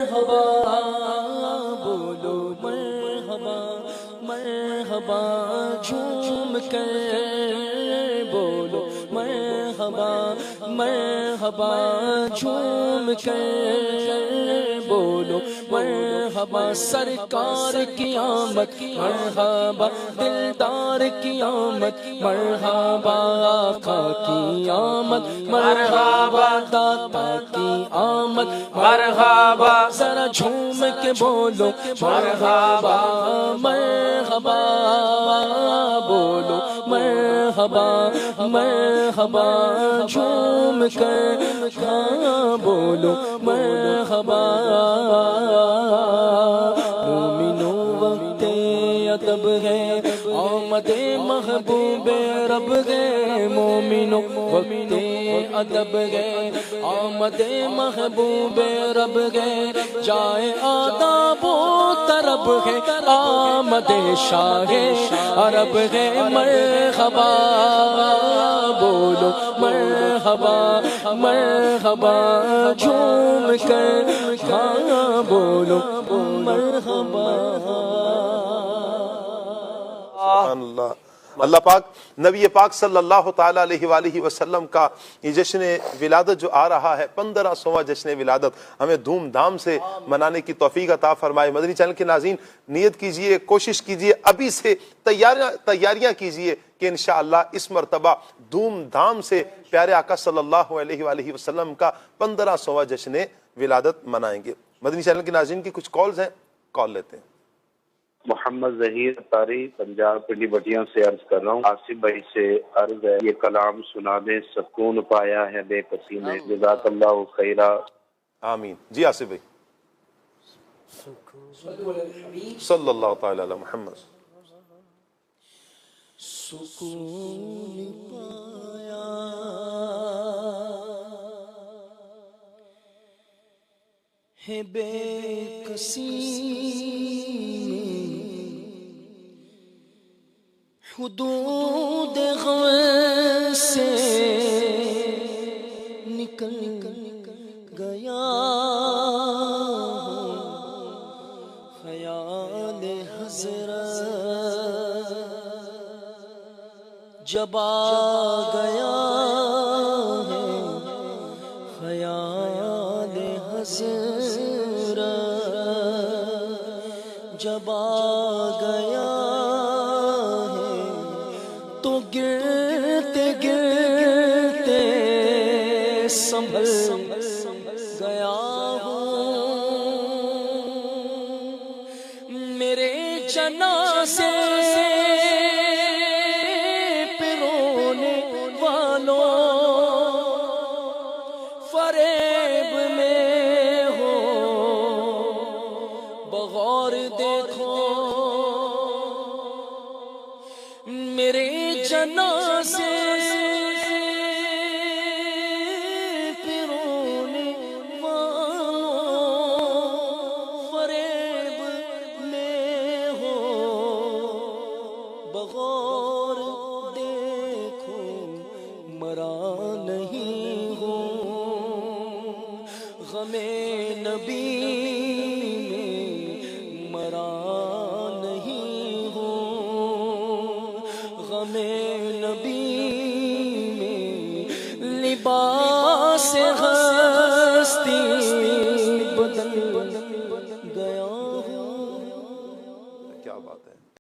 مرحبا بولو مرحبا مرحبا جھوم کر بولو مرحبا مرحبا جھوم کر بولو مرحبا سرکار کی آمد مرحبا دلدار کی آمد مرحبا آقا کی آمد مرحبا داتا کی آمد مرحبا ذرا جھوم کے بولو مرحبا مرحبا بولو مرحبا مرحبا جھوم کر بولو مرحبا مومنو وقت ادب ہے آمد محبوب رب ہے مومنو وقت ادب ہے آمد محبوب رب ہے جائے آداب و طرب ہے آمد شاہ عرب ہے مرحبا بولو مرحبا مرحبا جھوم کر بولو مرحبا سبحان اللہ۔ اللہ پاک نبی پاک صلی اللہ تعالیٰ علیہ وآلہ وسلم کا یہ جشن ولادت جو آ رہا ہے 1500واں جشن ولادت ہمیں دھوم دھام سے منانے کی توفیق عطا فرمائے۔ مدنی چینل کے ناظرین نیت کیجئے، کوشش کیجئے، ابھی سے تیاریاں کیجئے کہ انشاءاللہ اس مرتبہ دھوم دھام سے پیارے آقا صلی اللہ علیہ وآلہ وسلم کا 1500واں جشن ولادت منائیں گے۔ مدنی چینل کے ناظرین کی کچھ کالز ہیں، کال لیتے ہیں۔ محمد ظہیر اتاری پنجاب پنڈی بٹیاں سے عرض کر رہا ہوں، آصف بھائی سے عرض ہے یہ کلام سنا دیں، سکون پایا ہے بے کسی نے، جزاک اللہ خیرہ۔ آمین۔ جی آصف بھائی، صلی اللہ تعالی علی محمد۔ سکون پایا ہے بے کسی حدود غم سے نکل گیا خیال حضرت جب آ گیا ہے خیال حضرت جب آ گیا تو گرتے گرتے سنبھل گیا ہوں میرے جنازے پہ رونے والوں فریب میں ہو بغور دیکھو میرے جنازے پہ رونے والوں فریب میں ہو بغور دیکھو مرا نہیں ہوں غم نبی میں مرا نہیں ہوں غم نبی میں لباس ہستی بدل گیا ہوں۔ کیا بات ہے۔